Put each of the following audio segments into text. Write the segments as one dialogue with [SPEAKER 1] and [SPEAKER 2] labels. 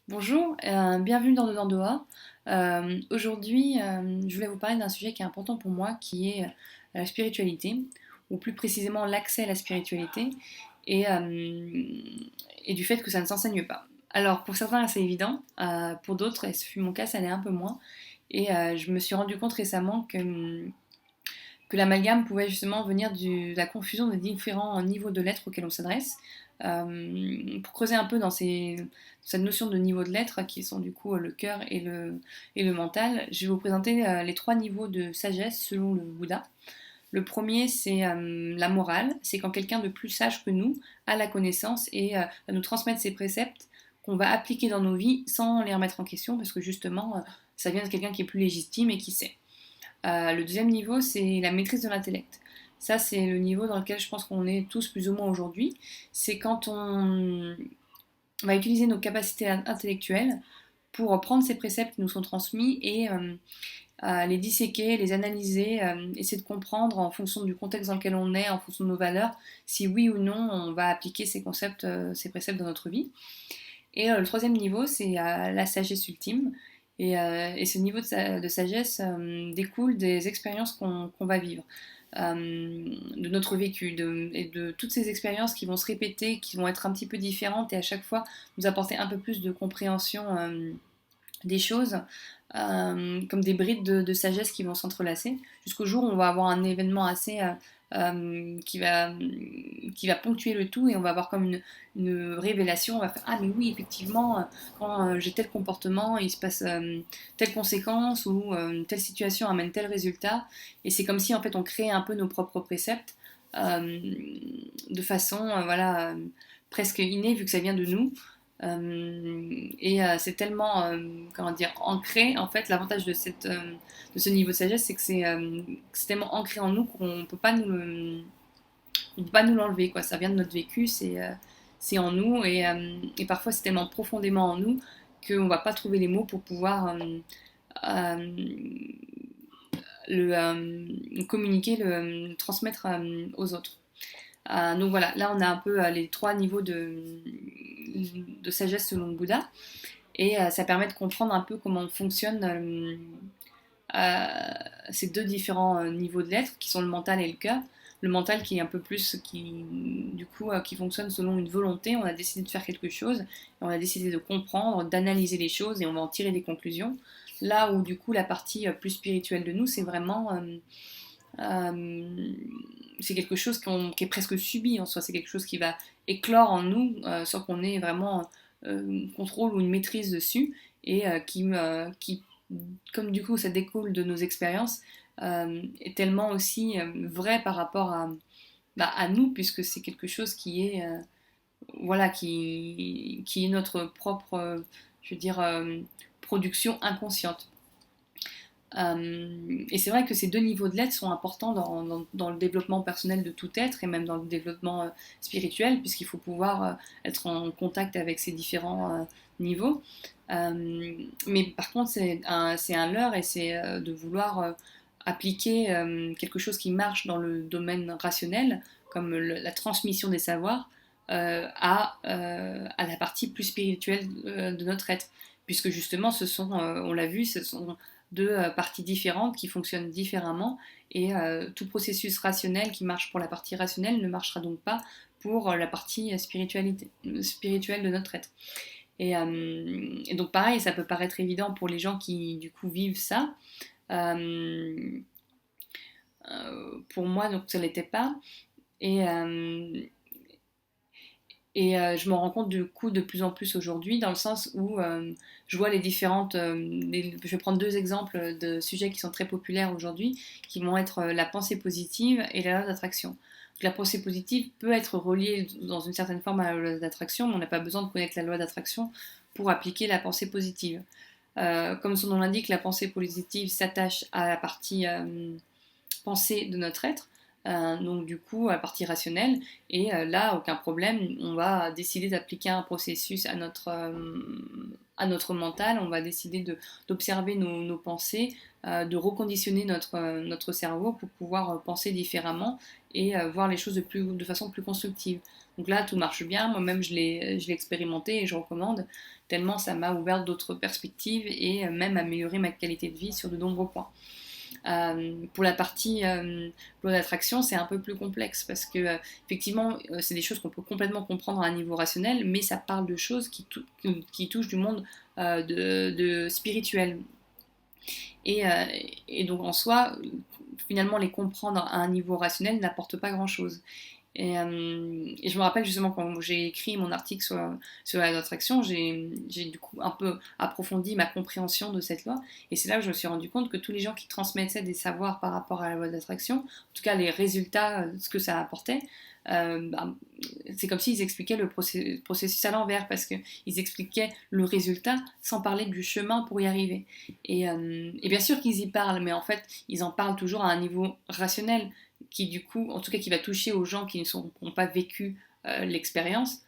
[SPEAKER 1] Bonjour, bienvenue dans Dedans Doha. Aujourd'hui, je voulais vous parler d'un sujet qui est important pour moi, qui est la spiritualité, ou plus précisément l'accès à la spiritualité, et, euh, et du fait que ça ne s'enseigne pas. Alors, pour certains, c'est évident, pour d'autres, et ce fut mon cas, ça l'est un peu moins. Et je me suis rendu compte récemment que l'amalgame pouvait justement venir de la confusion des différents niveaux de lettres auxquels on s'adresse. Pour creuser un peu dans cette notion de niveau de lettres, qui sont du coup le cœur et le mental, je vais vous présenter les trois niveaux de sagesse selon le Bouddha. Le premier, c'est la morale, c'est quand quelqu'un de plus sage que nous a la connaissance et va nous transmettre ses préceptes qu'on va appliquer dans nos vies sans les remettre en question, parce que justement, ça vient de quelqu'un qui est plus légitime et qui sait. Le deuxième niveau, c'est la maîtrise de l'intellect. Ça, c'est le niveau dans lequel je pense qu'on est tous plus ou moins aujourd'hui. C'est quand on va utiliser nos capacités intellectuelles pour prendre ces préceptes qui nous sont transmis et les disséquer, les analyser, essayer de comprendre en fonction du contexte dans lequel on est, en fonction de nos valeurs, si oui ou non on va appliquer ces concepts, ces préceptes dans notre vie. Et le troisième niveau, c'est la sagesse ultime. Et ce niveau de sagesse découle des expériences qu'on va vivre, de notre vécu, et de toutes ces expériences qui vont se répéter, qui vont être un petit peu différentes et à chaque fois nous apporter un peu plus de compréhension des choses, comme des brides de sagesse qui vont s'entrelacer, jusqu'au jour où on va avoir un événement assez qui va ponctuer le tout et on va avoir comme une révélation, on va faire ah mais oui effectivement quand j'ai tel comportement il se passe telle conséquence ou telle situation amène tel résultat et c'est comme si en fait on crée un peu nos propres préceptes de façon voilà presque innée vu que ça vient de nous. C'est tellement comment dire ancré en fait l'avantage de ce niveau de sagesse c'est que c'est tellement ancré en nous qu'on peut pas on peut pas nous l'enlever quoi, ça vient de notre vécu, c'est en nous et parfois c'est tellement profondément en nous qu'on va pas trouver les mots pour pouvoir euh, le communiquer, le transmettre aux autres. Donc voilà, là on a un peu les trois niveaux de sagesse selon le Bouddha. Et ça permet de comprendre un peu comment fonctionnent ces deux différents niveaux de l'être, qui sont le mental et le cœur. Le mental qui est un peu plus, du coup, qui fonctionne selon une volonté. On a décidé de faire quelque chose, on a décidé de comprendre, d'analyser les choses et on va en tirer des conclusions. Là où du coup la partie plus spirituelle de nous, c'est vraiment c'est quelque chose qui est presque subi en soi, c'est quelque chose qui va éclore en nous sans qu'on ait vraiment contrôle ou une maîtrise dessus et qui, comme du coup ça découle de nos expériences, est tellement aussi vrai par rapport à nous puisque c'est quelque chose qui est voilà qui est notre propre je veux dire production inconsciente. Et c'est vrai que ces deux niveaux de l'aide sont importants dans le développement personnel de tout être et même dans le développement spirituel, puisqu'il faut pouvoir être en contact avec ces différents niveaux. Mais par contre, c'est un leurre et c'est de vouloir appliquer quelque chose qui marche dans le domaine rationnel, comme la transmission des savoirs, à la partie plus spirituelle de notre être. Puisque justement, on l'a vu, ce sont deux parties différentes qui fonctionnent différemment et tout processus rationnel qui marche pour la partie rationnelle ne marchera donc pas pour la partie spirituelle de notre être. Et donc pareil, ça peut paraître évident pour les gens qui du coup vivent ça. Euh, pour moi, donc ça l'était pas. Et, je m'en rends compte du coup de plus en plus aujourd'hui, dans le sens où je vois les différentes. Je vais prendre deux exemples de sujets qui sont très populaires aujourd'hui, qui vont être la pensée positive et la loi d'attraction. La pensée positive peut être reliée dans une certaine forme à la loi d'attraction, mais on n'a pas besoin de connaître la loi d'attraction pour appliquer la pensée positive. Comme son nom l'indique, la pensée positive s'attache à la partie pensée de notre être, donc du coup à la partie rationnelle, et là aucun problème, on va décider d'appliquer un processus à notre mental, on va décider d'observer nos pensées, de reconditionner notre cerveau pour pouvoir penser différemment et voir les choses de façon plus constructive. Donc là, tout marche bien. Moi-même, je l'ai expérimenté et je recommande, tellement ça m'a ouvert d'autres perspectives et même amélioré ma qualité de vie sur de nombreux points. Pour la partie loi d'attraction, c'est un peu plus complexe parce que effectivement, c'est des choses qu'on peut complètement comprendre à un niveau rationnel, mais ça parle de choses qui touchent du monde de spirituel. Et, euh, et donc en soi, finalement, les comprendre à un niveau rationnel n'apporte pas grand-chose. Et je me rappelle justement quand j'ai écrit mon article sur la loi d'attraction, j'ai du coup un peu approfondi ma compréhension de cette loi. Et c'est là que je me suis rendu compte que tous les gens qui transmettaient des savoirs par rapport à la loi d'attraction, en tout cas les résultats, ce que ça apportait, bah, c'est comme s'ils expliquaient le processus à l'envers, parce qu'ils expliquaient le résultat sans parler du chemin pour y arriver. Et bien sûr qu'ils y parlent, mais en fait, ils en parlent toujours à un niveau rationnel qui du coup, en tout cas qui va toucher aux gens qui n'ont pas vécu l'expérience,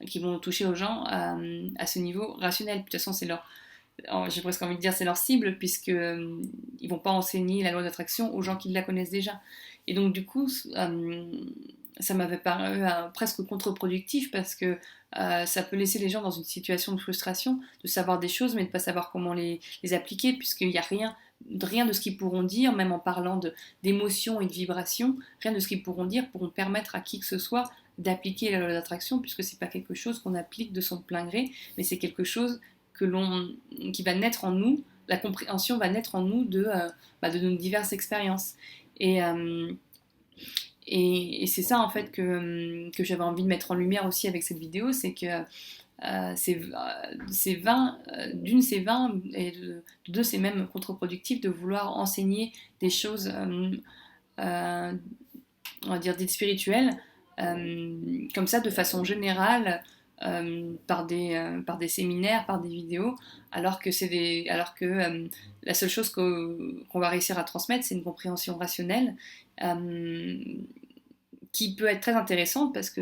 [SPEAKER 1] qui vont toucher aux gens à ce niveau rationnel. De toute façon, j'ai presque envie de dire c'est leur cible, puisque ils vont pas enseigner la loi d'attraction aux gens qui la connaissent déjà. Et donc du coup, ça m'avait paru presque contre-productif, parce que ça peut laisser les gens dans une situation de frustration, de savoir des choses mais de ne pas savoir comment les appliquer, puisqu'il n'y a rien de ce qu'ils pourront dire, même en parlant d'émotions et de vibrations, rien de ce qu'ils pourront dire pourront permettre à qui que ce soit d'appliquer la loi d'attraction, puisque c'est pas quelque chose qu'on applique de son plein gré, mais c'est quelque chose qui va naître en nous. La compréhension va naître en nous de nos diverses expériences. Et, euh, et c'est ça en fait que j'avais envie de mettre en lumière aussi avec cette vidéo, c'est que c'est vain, d'une c'est vain, et de deux c'est même contre-productif de vouloir enseigner des choses, euh, on va dire dites spirituelles, comme ça de façon générale, par des séminaires, par des vidéos, alors que la seule chose qu'on va réussir à transmettre, c'est une compréhension rationnelle, euh, qui peut être très intéressante, parce que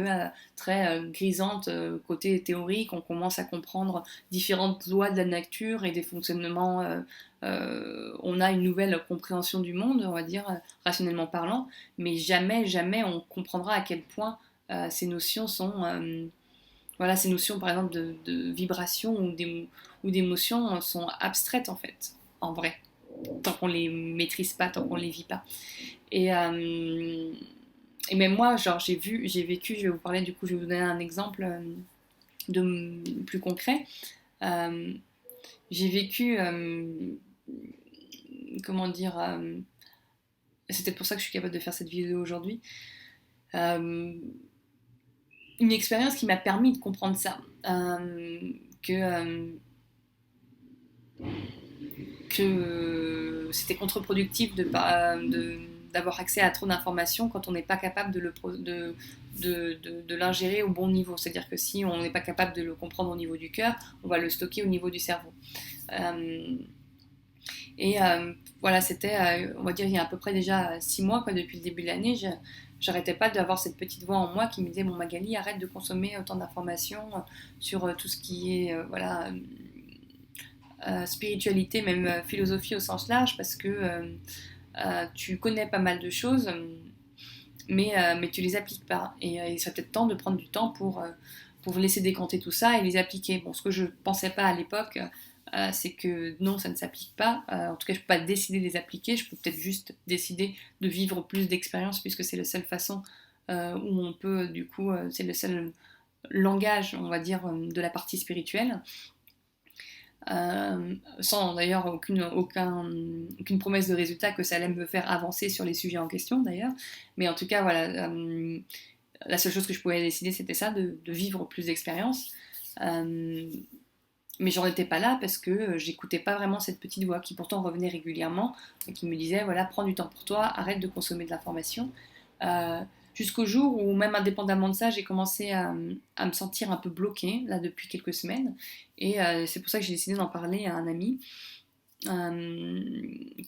[SPEAKER 1] très grisante côté théorique, on commence à comprendre différentes lois de la nature et des fonctionnements, on a une nouvelle compréhension du monde, on va dire, rationnellement parlant, mais jamais on comprendra à quel point ces notions sont, voilà, ces notions par exemple de vibration ou d'émotion sont abstraites en fait, en vrai, tant qu'on les maîtrise pas, tant qu'on les vit pas. Et, euh, et même moi, genre, j'ai vécu, je vais vous parler, du coup, je vais vous donner un exemple plus concret. Euh, j'ai vécu, comment dire, c'est peut-être pour ça que je suis capable de faire cette vidéo aujourd'hui, euh, une expérience qui m'a permis de comprendre ça. Que, c'était contre-productif d'avoir accès à trop d'informations quand on n'est pas capable de l'ingérer au bon niveau. C'est-à-dire que si on n'est pas capable de le comprendre au niveau du cœur, on va le stocker au niveau du cerveau. Euh, voilà, c'était, on va dire, il y a à peu près déjà 6 mois, quoi, depuis le début de l'année, j'arrêtais pas d'avoir cette petite voix en moi qui me disait, bon Magali, arrête de consommer autant d'informations sur tout ce qui est, voilà, spiritualité, même philosophie au sens large, parce que tu connais pas mal de choses, mais tu les appliques pas. Et il serait peut-être temps de prendre du temps pour laisser décanter tout ça et les appliquer. Bon, ce que je pensais pas à l'époque, c'est que non, ça ne s'applique pas. En tout cas, je peux pas décider de les appliquer. Je peux peut-être juste décider de vivre plus d'expériences, puisque c'est la seule façon où on peut, du coup, c'est le seul langage, on va dire, de la partie spirituelle. Sans d'ailleurs aucune promesse de résultat que ça allait me faire avancer sur les sujets en question d'ailleurs. Mais en tout cas, voilà, la seule chose que je pouvais décider, c'était ça, de vivre plus d'expériences. Mais j'en étais pas là parce que j'écoutais pas vraiment cette petite voix qui pourtant revenait régulièrement et qui me disait, voilà, prends du temps pour toi, arrête de consommer de l'information. Euh, Jusqu'au jour où, même indépendamment de ça, j'ai commencé à me sentir un peu bloquée, là, depuis quelques semaines. Et c'est pour ça que j'ai décidé d'en parler à un ami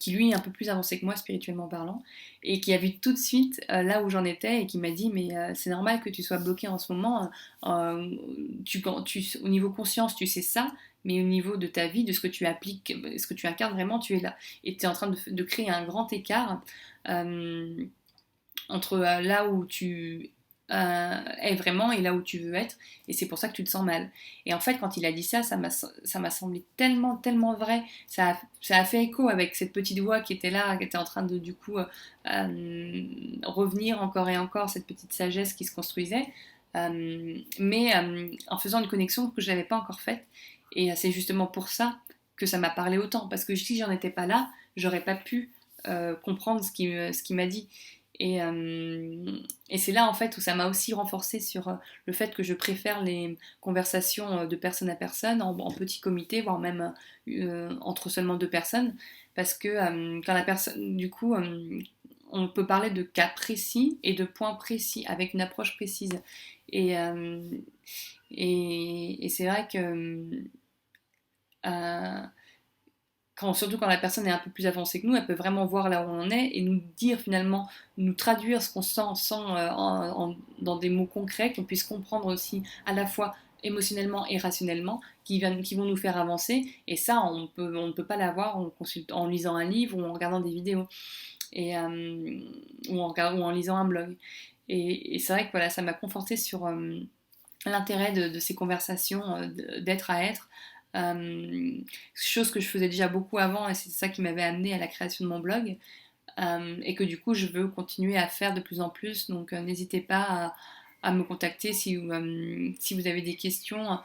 [SPEAKER 1] qui, lui, est un peu plus avancé que moi, spirituellement parlant, et qui a vu tout de suite là où j'en étais, et qui m'a dit, mais c'est normal que tu sois bloquée en ce moment. Au niveau conscience, tu sais ça, mais au niveau de ta vie, de ce que tu appliques, ce que tu incarnes vraiment, tu es là. Et tu es en train de créer un grand écart entre là où tu est vraiment et là où tu veux être, et c'est pour ça que tu te sens mal. Et en fait, quand il a dit ça, ça m'a semblé tellement, tellement vrai. Ça a fait écho avec cette petite voix qui était là, qui était en train de, du coup, revenir encore et encore, cette petite sagesse qui se construisait, mais en faisant une connexion que je n'avais pas encore faite. Et c'est justement pour ça que ça m'a parlé autant, parce que si j'en étais pas là, j'aurais pas pu comprendre ce qu'il m'a dit. Et, et c'est là en fait où ça m'a aussi renforcé sur le fait que je préfère les conversations de personne à personne, en petit comité, voire même entre seulement deux personnes, parce que quand la personne, du coup, on peut parler de cas précis et de points précis avec une approche précise. Et, et c'est vrai que surtout quand la personne est un peu plus avancée que nous, elle peut vraiment voir là où on est et nous dire finalement, nous traduire ce qu'on sent dans des mots concrets, qu'on puisse comprendre aussi à la fois émotionnellement et rationnellement, qui vont nous faire avancer. Et ça, on ne peut pas l'avoir en lisant un livre ou en regardant des vidéos ou en lisant un blog. Et c'est vrai que voilà, ça m'a conforté sur l'intérêt de ces conversations d'être à être. Chose que je faisais déjà beaucoup avant et c'est ça qui m'avait amené à la création de mon blog et que du coup je veux continuer à faire de plus en plus, donc n'hésitez pas à me contacter si vous avez des questions,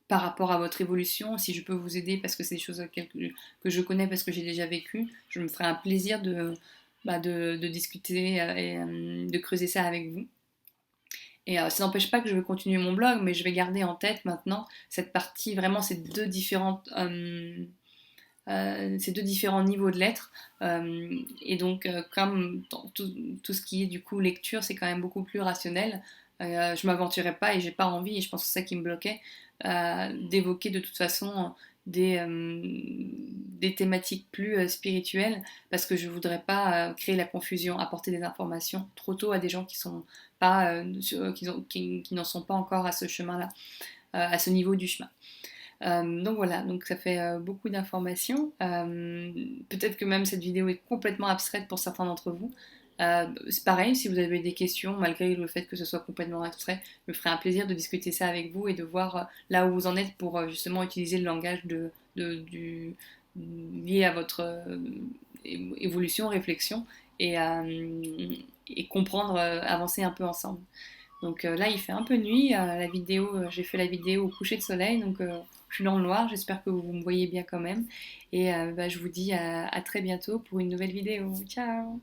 [SPEAKER 1] par rapport à votre évolution, si je peux vous aider parce que c'est des choses que je connais parce que j'ai déjà vécu, je me ferai un plaisir de discuter et de creuser ça avec vous. Et ça n'empêche pas que je vais continuer mon blog, mais je vais garder en tête maintenant cette partie, vraiment ces deux différents niveaux de l'être. Et donc, comme dans tout ce qui est du coup lecture, c'est quand même beaucoup plus rationnel. Je m'aventurais pas et j'ai pas envie, et je pense que c'est ça qui me bloquait, d'évoquer de toute façon des thématiques plus spirituelles, parce que je voudrais pas créer la confusion, apporter des informations trop tôt à des gens qui sont pas, qui n'en sont pas encore à ce chemin-là, à ce niveau du chemin. Donc voilà, donc ça fait beaucoup d'informations. Peut-être que même cette vidéo est complètement abstraite pour certains d'entre vous. C'est pareil, si vous avez des questions, malgré le fait que ce soit complètement abstrait, je me ferai un plaisir de discuter ça avec vous et de voir là où vous en êtes pour justement utiliser le langage lié à votre évolution, réflexion et, et comprendre, avancer un peu ensemble. Donc là, il fait un peu nuit. J'ai fait la vidéo au coucher de soleil, donc je suis dans le noir. J'espère que vous me voyez bien quand même. Et je vous dis à très bientôt pour une nouvelle vidéo. Ciao!